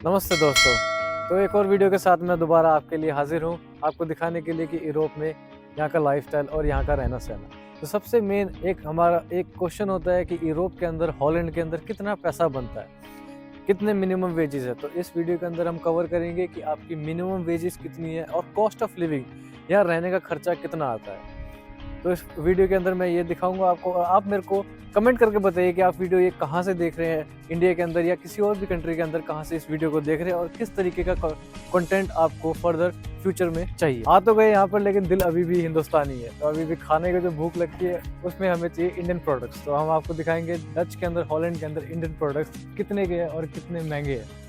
नमस्ते दोस्तों। तो एक और वीडियो के साथ मैं दोबारा आपके लिए हाजिर हूँ, आपको दिखाने के लिए कि यूरोप में यहाँ का लाइफस्टाइल और यहाँ का रहना सहना। तो सबसे मेन एक हमारा एक क्वेश्चन होता है कि यूरोप के अंदर, हॉलैंड के अंदर कितना पैसा बनता है, कितने मिनिमम वेजेस है। तो इस वीडियो के अंदर हम कवर करेंगे कि आपकी मिनिमम वेजेस कितनी है और कॉस्ट ऑफ लिविंग, यहाँ रहने का खर्चा कितना आता है। तो इस वीडियो के अंदर मैं ये दिखाऊंगा आपको, और आप मेरे को कमेंट करके बताइए कि आप वीडियो ये कहाँ से देख रहे हैं, इंडिया के अंदर या किसी और भी कंट्री के अंदर कहाँ से इस वीडियो को देख रहे हैं और किस तरीके का कंटेंट आपको फर्दर फ्यूचर में चाहिए। आ तो गए यहाँ पर, लेकिन दिल अभी भी हिंदुस्तानी है। तो अभी भी खाने की जो भूख लगती है उसमें हमें चाहिए इंडियन प्रोडक्ट्स। तो हम आपको दिखाएंगे डच के अंदर, हॉलैंड के अंदर इंडियन प्रोडक्ट्स कितने के हैं और कितने महंगे हैं।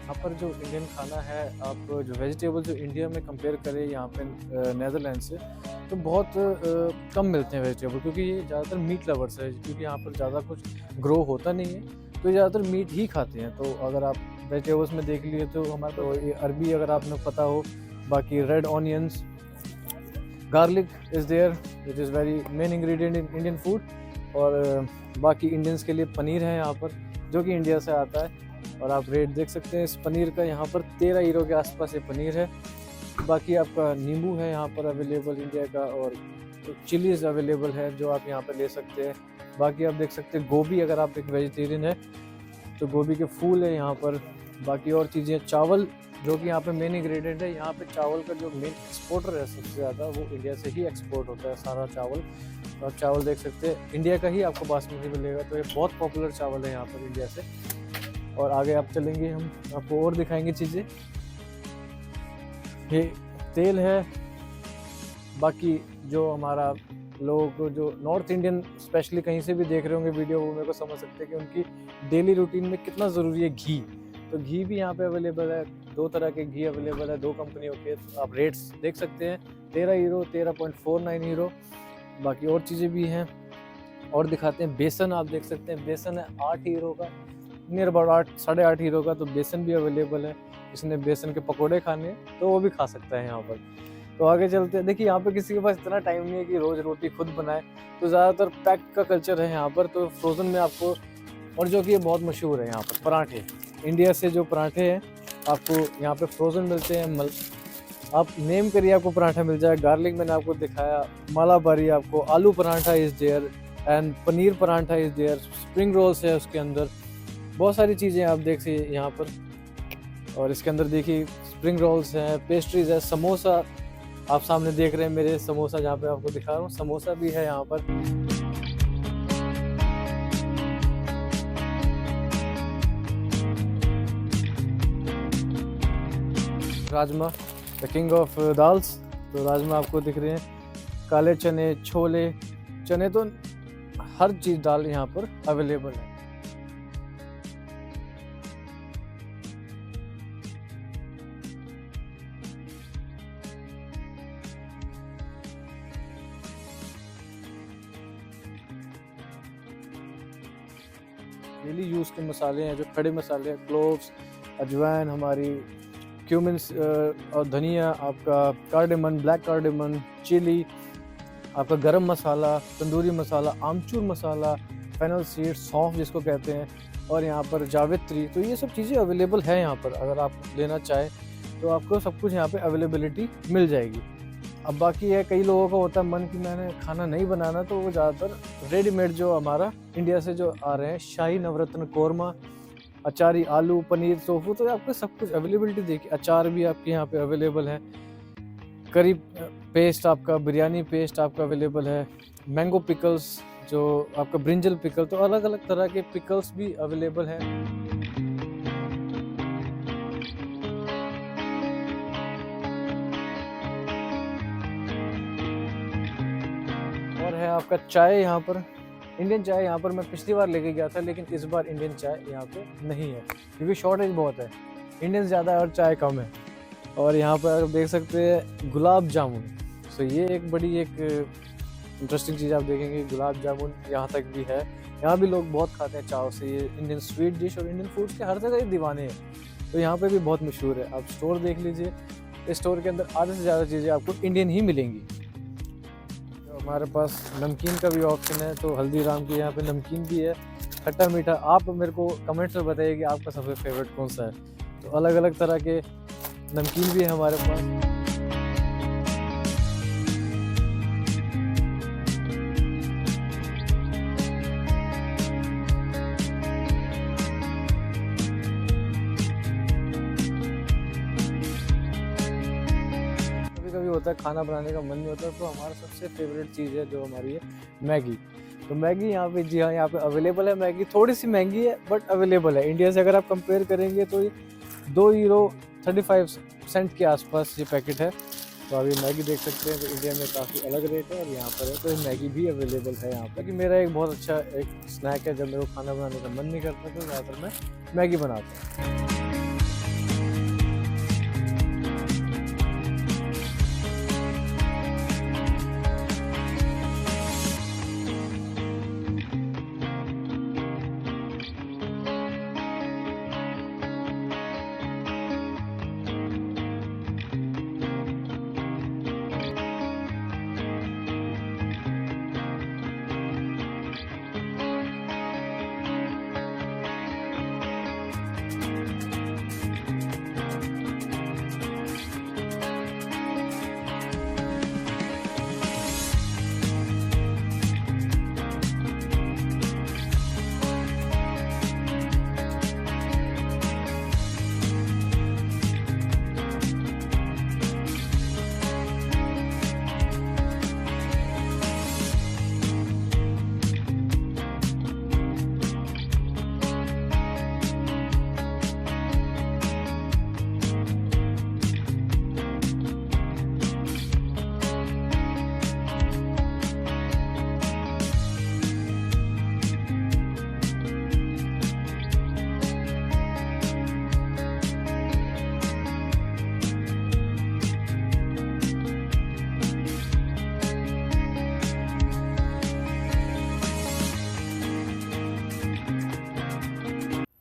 यहाँ पर जो इंडियन खाना है, आप जो वेजिटेबल जो इंडिया में कंपेयर करें यहाँ पे नेदरलैंड से, तो बहुत कम मिलते हैं वेजिटेबल, क्योंकि ये ज़्यादातर मीट लवर्स है। क्योंकि यहाँ पर ज़्यादा कुछ ग्रो होता नहीं है, तो ज़्यादातर मीट ही खाते हैं। तो अगर आप वेजिटेबल्स में देख लिए तो हमारे तो ये अरबी अगर आपने पता हो, बाकी red onions, garlic is there, it is very main ingredient in Indian food. और बाकी इंडियंस के लिए पनीर है यहाँ पर, जो कि इंडिया से आता है। और आप रेट देख सकते हैं इस पनीर का, यहाँ पर 13 यूरो के आसपास ये पनीर है। बाकी आपका नींबू है यहाँ पर अवेलेबल इंडिया का, और चिलीज़ अवेलेबल है जो आप यहाँ पर ले सकते हैं। बाकी आप देख सकते हैं गोभी, अगर आप एक वेजिटेरियन है तो गोभी के फूल है यहाँ पर। बाकी और चीज़ें, चावल जो कि यहाँ पे मेन इंग्रेडिएंट है। यहाँ पे चावल का जो मेन एक्सपोर्टर है सबसे ज़्यादा, वो इंडिया से ही एक्सपोर्ट होता है सारा चावल। तो आप चावल देख सकते हैं, इंडिया का ही आपको बासमती मिलेगा। तो ये बहुत पॉपुलर चावल है यहाँ पर इंडिया से। और आगे आप चलेंगे, हम आपको और दिखाएंगे चीज़ें। ये तेल है। बाकी जो हमारा लोगों को, जो नॉर्थ इंडियन स्पेशली कहीं से भी देख रहे होंगे वीडियो, वो मेरे को समझ सकते हैं कि उनकी डेली रूटीन में कितना ज़रूरी है घी। तो घी भी यहाँ पे अवेलेबल है, 2 तरह के घी अवेलेबल है, 2 कंपनियों के। तो आप रेट्स देख सकते हैं, 13 यूरो, 13.49 यूरो। बाकी और चीज़ें भी हैं और दिखाते हैं। बेसन आप देख सकते हैं, बेसन है 8 यूरो का, नियर अबाउट 8, 8.5 यूरो का। तो बेसन भी अवेलेबल है, इसने बेसन के पकोड़े खाने हैं तो वो भी खा सकता है यहाँ पर। तो आगे चलते हैं। देखिए, यहाँ पे किसी के पास इतना टाइम नहीं है कि रोज़ रोटी खुद बनाए, तो ज़्यादातर पैक्ड का कल्चर है यहाँ पर। तो फ्रोज़न में आपको, और जो कि ये बहुत मशहूर है यहाँ पर, पराठे। इंडिया से जो पराठे हैं आपको यहाँ पे फ्रोज़न मिलते हैं। आप नेम करिए, आपको पराठा मिल जाए। गार्लिक मैंने आपको दिखाया, मालाबारी आपको, aloo paratha is there and paneer paratha is there, spring rolls है उसके अंदर, बहुत सारी चीज़ें आप देख सकते यहाँ पर। और इसके अंदर देखिए स्प्रिंग रोल्स हैं, पेस्ट्रीज़ है, समोसा आप सामने देख रहे हैं मेरे, समोसा जहाँ पे आपको दिखा रहा हूँ, समोसा भी है यहाँ पर। Rajma, the king of dals. तो राजमा आपको दिख रहे हैं, काले चने, छोले, चने, तो हर चीज़ दाल यहाँ पर अवेलेबल है। डेली यूज़ के मसाले हैं, जो खड़े मसाले हैं, क्लोव्स, अजवाइन हमारी, क्यूमिन्स और धनिया, आपका कार्डेमन, ब्लैक कार्डेमन, चिली, आपका गरम मसाला, तंदूरी मसाला, आमचूर मसाला, फेनल सीड, सौंफ जिसको कहते हैं, और यहाँ पर जावित्री। तो ये सब चीज़ें अवेलेबल है यहाँ पर। अगर आप लेना चाहें तो आपको सब कुछ यहाँ पे अवेलेबिलिटी मिल जाएगी। अब बाकी है, कई लोगों का होता है मन कि मैंने खाना नहीं बनाना, तो वो ज़्यादातर रेडीमेड जो हमारा इंडिया से जो आ रहे हैं, शाही नवरत्न कोरमा, अचारी आलू, पनीर, टोफू, तो आपको सब कुछ अवेलेबिलिटी देखिए। अचार भी आपके यहाँ पे अवेलेबल है, करी पेस्ट आपका, बिरयानी पेस्ट आपका अवेलेबल है, मैंगो पिकल्स, जो आपका ब्रिंजल पिकल, तो अलग अलग तरह के पिकल्स भी अवेलेबल हैं। और है आपका चाय यहाँ पर, इंडियन चाय यहाँ पर मैं पिछली बार लेके गया था, लेकिन इस बार इंडियन चाय यहाँ पे नहीं है क्योंकि शॉर्टेज बहुत है, इंडियन ज़्यादा है और चाय कम है। और यहाँ पर आप देख सकते हैं गुलाब जामुन। तो ये एक बड़ी एक इंटरेस्टिंग चीज़ आप देखेंगे, गुलाब जामुन यहाँ तक भी है। यहाँ भी लोग बहुत खाते हैं चाव से। ये इंडियन स्वीट डिश और इंडियन फूड्स के हर जगह ही दीवाने हैं, तो यहाँ पे भी बहुत मशहूर है। आप स्टोर देख लीजिए, इस स्टोर के अंदर आधे से ज़्यादा चीज़ें आपको इंडियन ही मिलेंगी। तो हमारे पास नमकीन का भी ऑप्शन है, तो हल्दीराम की यहाँ पे नमकीन भी है, खट्टा मीठा। आप मेरे को कमेंट्स में बताइए कि आपका सबसे फेवरेट कौन सा है। तो अलग अलग तरह के नमकीन भी है हमारे पास। कभी कभी होता है खाना बनाने का मन नहीं होता, तो हमारा सबसे फेवरेट चीज़ है जो हमारी है मैगी। तो मैगी यहाँ पे, जी हाँ, यहाँ पे अवेलेबल है। मैगी थोड़ी सी महंगी है बट अवेलेबल है। इंडिया से अगर आप कंपेयर करेंगे तो ये 2 यूरो 35 सेंट के आसपास ये पैकेट है। तो आप ये मैगी देख सकते हैं, तो इंडिया में काफ़ी अलग रेट है और यहाँ पर है तो ये मैगी भी अवेलेबल है यहाँ पर। कि मेरा एक बहुत अच्छा एक स्नैक है, जब मेरे को खाना बनाने का मन नहीं करता तो ज़्यादातर मैं मैगी बनाता हूँ।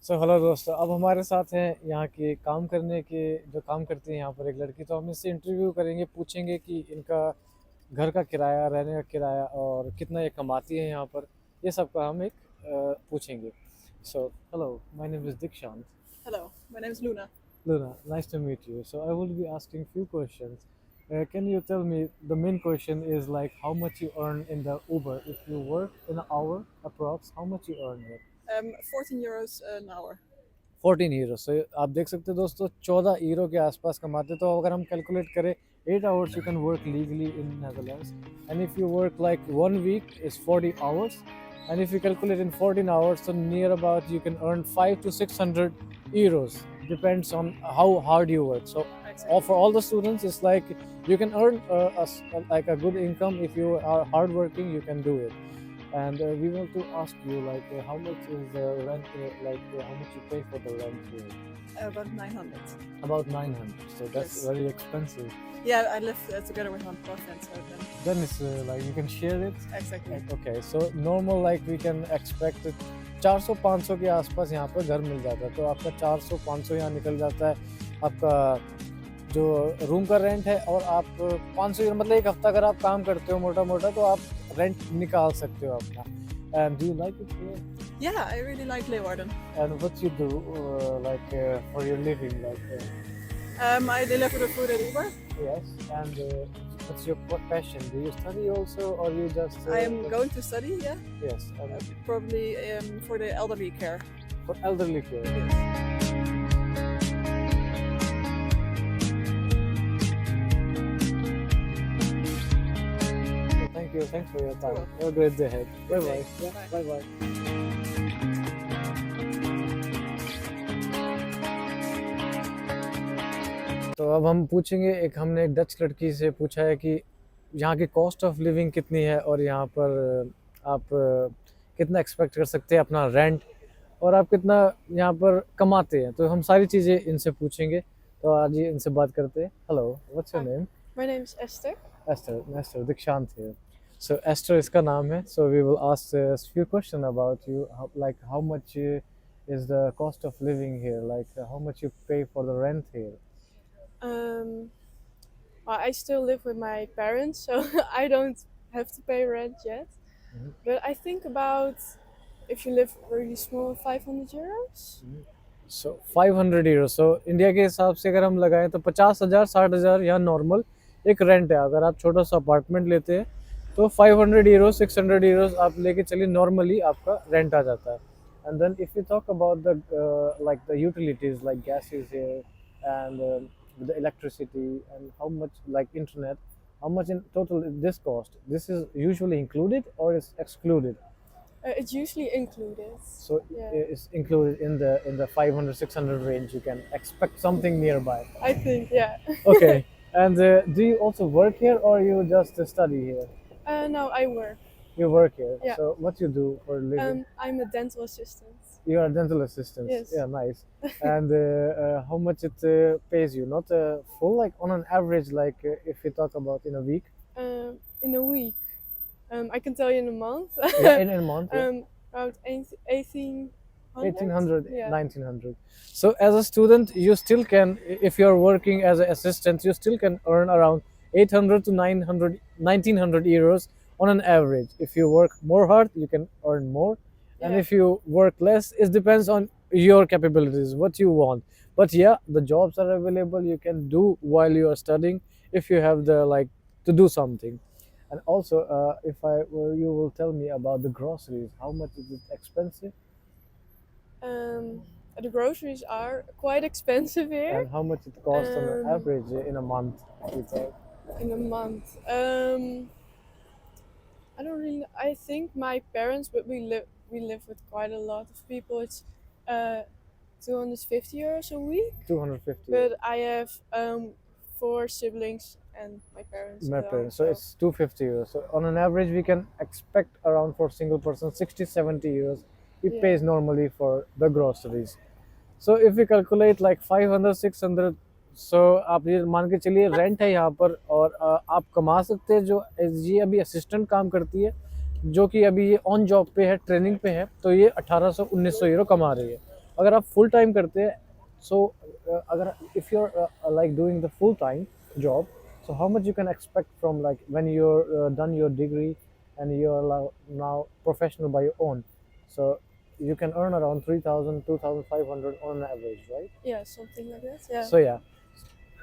सो हेलो दोस्तों, अब हमारे साथ हैं यहाँ के काम करने के, जो काम करती है यहाँ पर एक लड़की। तो हम इससे इंटरव्यू करेंगे, पूछेंगे कि इनका घर का किराया, रहने का किराया और कितना ये कमाती है यहाँ पर, ये सब का हम एक पूछेंगे। So hello, my name is दीक्षांत। Hello, my name is Luna. Luna, nice to meet you. So I will be asking few questions. Can you tell me, the main question is like how much you earn in the Uber if you work in an hour approx, how much you earn here? 14 euros an hour. 14 euro. सो आप देख सकते हैं दोस्तों, 14 euro के आसपास कमाते। तो अगर हम कैलकुलेट करें 8 hours you can work legally in Netherlands, and if you work like 1 week is 40 hours, and if you calculate in 14 hours तो near about you can earn 5 to 600 euros, depends on how hard you work. So Exactly. for all the students it's like you can earn like a good income. If you are hardworking you can do it. And we want to ask you like how much is the rent, how much you pay for the rent here? About 900. About 900. So that's Yes. very expensive. Yeah, I live together with my boyfriend, so then Then it's like you can share it. exactly. Okay, so normal like we can expect 400-500 के आसपास यहाँ पर घर मिल जाता है। तो आपका 400-500 यहाँ निकल जाता है आपका जो रूम का रेंट है, और आप 500 यूरो, मतलब एक हफ्ता अगर आप काम करते हो मोटा मोटा तो आप रेंट निकाल सकते हो अपना। And do you like it here? Yeah, I really like Leeuwarden. And what you do for your living like? I deliver the food at Uber. Yes, and what's your passion? Do you study also, or you just? I am going to study, yeah, Yes, and probably for the elderly care. for elderly care. Yes. So thank you. Thanks for your time. welcome. Have a great day ahead. Bye Good bye. day. Yeah, Bye. bye bye. तो अब हम पूछेंगे, एक हमने एक Dutch लड़की से पूछा है कि यहाँ की कॉस्ट ऑफ लिविंग कितनी है, और यहाँ पर आप कितना एक्सपेक्ट कर सकते हैं अपना रेंट, और आप कितना यहाँ पर कमाते हैं। तो हम सारी चीज़ें इनसे पूछेंगे। तो आज ये इनसे बात करते हैं। Hello, what's your Hi. Name? My name is Esther. Esther, दीक्षांत है। सो एस्टर इसका नाम है। So we will ask few question about you, like how much is the cost of living here, like how much you pay for the rent here? Um, well, I still live with my parents, so I don't have to pay rent yet. Mhm. But I think about if you live really small, 500 euros. So 500 euro, so India के हिसाब से अगर हम लगाएं तो 50,000 60,000 यहाँ normal एक rent है। अगर आप छोटा सा अपार्टमेंट लेते हैं तो 500 यूरो 600 यूरोस आप लेके चलिए, नॉर्मली आपका रेंट आ जाता है। And then if you talk about the like the utilities like gas is here and the electricity and how much like internet, how much in total this cost? This is usually included or is excluded? It's usually included. So Yeah. it's included in the 500 600 range. You can expect something nearby. I think, yeah. Okay. And do you also work here or you just study here? No, I work. You work here. Yeah. So what you do for a living? I'm a dental assistant. You are a dental assistant. Yes. Yeah, nice. And how much it pays you? Not full, like on an average, like if you talk about in a week. In a week. I can tell you in a month. Yeah, in a month. Yeah. About 1800. 1800, Yeah. 1900. So as a student, you still can, if you're working as an assistant, you still can earn around 800 to 900, 1900 euros on an average. If you work more hard, you can earn more. And Yeah. if you work less, it depends on your capabilities, what you want. But yeah, the jobs are available. You can do while you are studying if you have the like to do something. And also, if you will tell me about the groceries, how much is it expensive? The groceries are quite expensive here And how much it costs on an Um, average in a month? You think? in a month. I don't really. I think my parents, but we live with quite a lot of people. It's 250 euros a week. 250. But I have 4 siblings and my parents. My alone, parents. So it's 250 euros. So on an average, we can expect around for single person 60, 70 euros. It Yeah. pays normally for the groceries. So if we calculate like 500, 600, so आप ये मान के चलिए rent है यहाँ पर, और आप कमा सकते हैं। जो ये अभी असिस्टेंट काम करती है, जो कि अभी ये ऑन जॉब पे है, ट्रेनिंग पे है, तो ये 1800-1900 यूरो कमा रही है। अगर आप फुल टाइम करते हैं, सो अगर if you are like doing the full time job, so how much you can expect from like when you're done your degree and you're now professional by your own, so you can earn around 3,000 2,500 on average, right? Yeah, something like that. Yeah. So yeah,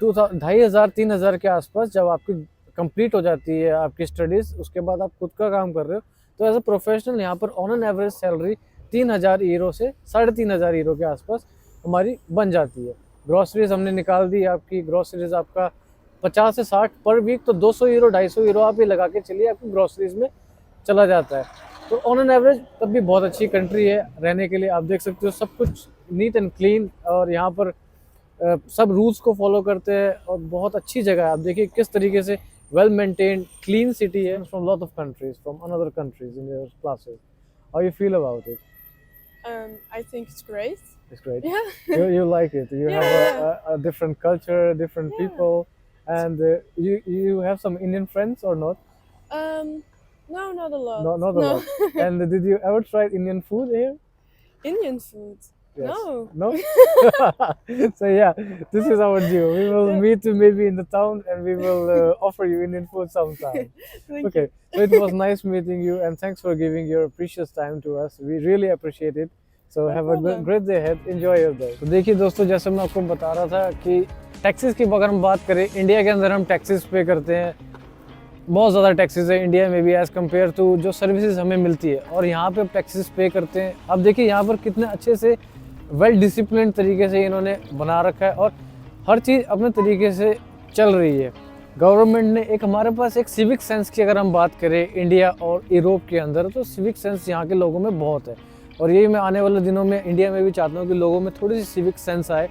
2,500 3,000 के आसपास जब आपकी complete हो जाती है आपकी studies, उसके बाद आप खुद का काम कर रहे हो, तो एज अ प्रोफेशनल यहाँ पर on an average salary 3,000 euro से 3,500 यूरो के आसपास हमारी बन जाती है। ग्रॉसरीज हमने निकाल दी, आपकी ग्रॉसरीज आपका 50 से 60 पर वीक, तो 200 यूरो 250 यूरो आप ये लगा के चलिए, आपकी ग्रॉसरीज में चला जाता है। तो ऑन एन एवरेज तब भी बहुत अच्छी कंट्री है रहने के लिए। आप देख सकते हो सब कुछ नीट एंड क्लीन, और यहाँ पर सब रूल्स को फॉलो करते हैं, और बहुत अच्छी जगह है। आप देखिए किस तरीके से वेल मेंटेन्ड क्लीन सिटी है, from lot of countries, from another countries in your classes. How you feel about it? I think it's great. It's great. Yeah. You like it. You Yeah, have a different culture, different Yeah. people, and you have some Indian friends or not? No, not a lot. Not a No. lot. And did you ever try Indian food here? Indian food. Yes. No. No? So yeah, this is our deal. We will meet you maybe in the town, and we will offer you Indian food sometime. Thank Okay, so it was nice meeting you, and thanks for giving your precious time to us. We really appreciate it. So No have a problem. great day ahead. Enjoy your day. तो देखिए दोस्तों, जैसे मैं आपको बता रहा था कि टैक्सेस की अगर हम बात करें, इंडिया के अंदर हम टैक्सेस पे करते हैं, बहुत ज़्यादा टैक्सेस है इंडिया में भी एज़ कम्पेयर टू जो सर्विसेज हमें मिलती है, और यहाँ पे टैक्सेस पे करते हैं। अब देखिए यहाँ पर कितने अच्छे से वेल डिसिप्लिन तरीके से इन्होंने बना रखा है, और हर चीज़ अपने तरीके से चल रही है। गवर्नमेंट ने एक हमारे पास एक सिविक सेंस की अगर हम बात करें इंडिया और यूरोप के अंदर, तो सिविक सेंस यहाँ के लोगों में बहुत है, और यही मैं आने वाले दिनों में इंडिया में भी चाहता हूँ कि लोगों में थोड़ी सी सिविक सेंस आए।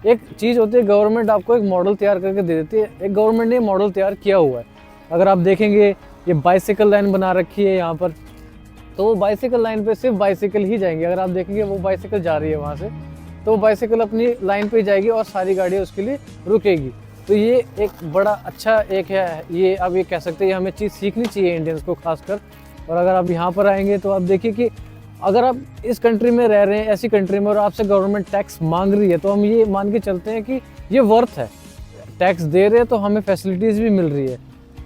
एक चीज़ होती है, गवर्नमेंट आपको एक मॉडल तैयार करके दे देती है, एक गवर्नमेंट ने मॉडल तैयार किया हुआ है। अगर आप देखेंगे ये बाइसिकल लाइन बना रखी है यहाँ पर, तो वो बाइसिकल लाइन पे सिर्फ बाइसिकल ही जाएंगे। अगर आप देखेंगे वो बाइसिकल जा रही है वहाँ से, तो वो बाइसिकल अपनी लाइन पे जाएगी और सारी गाड़ियाँ उसके लिए रुकेगी। तो ये एक बड़ा अच्छा एक है, ये आप ये कह सकते हैं, ये हमें चीज़ सीखनी चाहिए इंडियंस को खासकर। और अगर आप यहाँ पर आएंगे तो आप देखिए कि अगर आप इस कंट्री में रह रहे हैं, ऐसी कंट्री में, और आपसे गवर्नमेंट टैक्स मांग रही है, तो हम ये मान के चलते हैं कि ये वर्थ है। टैक्स दे रहे हैं तो हमें फैसिलिटीज़ भी मिल रही है।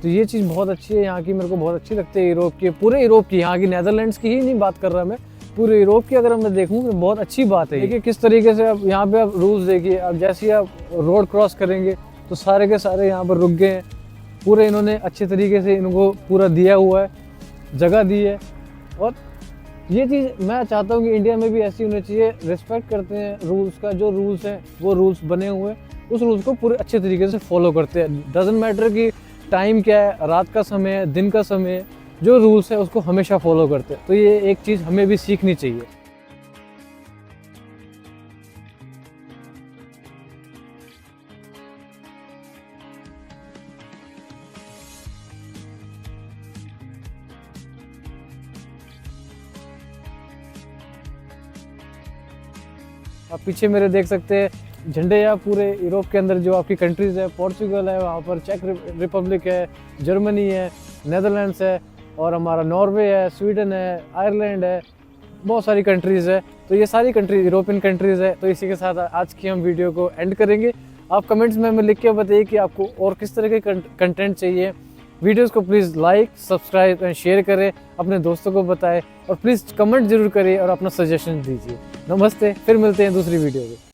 तो ये चीज़ बहुत अच्छी है यहाँ की, मेरे को बहुत अच्छी लगती है यूरोप की, पूरे यूरोप की, यहाँ की, नेदरलैंड्स की ही नहीं बात कर रहा मैं, पूरे यूरोप की अगर मैं देखूँ तो बहुत अच्छी बात है। देखिए किस तरीके से अब यहाँ पे आप रूल्स देखिए, अब जैसे ही आप रोड क्रॉस करेंगे तो सारे के सारे यहाँ पर रुक गए हैं। पूरे इन्होंने अच्छे तरीके से इनको पूरा दिया हुआ है, जगह दी है। और ये चीज़ मैं चाहता हूँ कि इंडिया में भी ऐसी होनी चाहिए, रिस्पेक्ट करते हैं रूल्स का, जो रूल्स हैं वो रूल्स बने हुए हैं उस रूल्स को पूरे अच्छे तरीके से फॉलो करते हैं। डजेंट मैटर कि टाइम क्या है, रात का समय है, दिन का समय है, जो रूल्स है उसको हमेशा फॉलो करते हैं। तो ये एक चीज़ हमें भी सीखनी चाहिए। आप पीछे मेरे देख सकते हैं झंडे या पूरे यूरोप के अंदर जो आपकी कंट्रीज है, पोर्चुगल है, वहाँ पर चेक रिपब्लिक है, जर्मनी है, नेदरलैंड्स है, और हमारा नॉर्वे है, स्वीडन है, आयरलैंड है, बहुत सारी कंट्रीज़ है। तो ये सारी कंट्रीज यूरोपियन कंट्रीज़ है। तो इसी के साथ आज की हम वीडियो को एंड करेंगे। आप कमेंट्स में हमें लिख के बताइए कि आपको और किस तरह के कंटेंट चाहिए। वीडियोस को please like, subscribe and share करें, अपने दोस्तों को बताएं, और प्लीज़ कमेंट जरूर करिए और अपना सजेशन दीजिए। नमस्ते, फिर मिलते हैं दूसरी वीडियो में।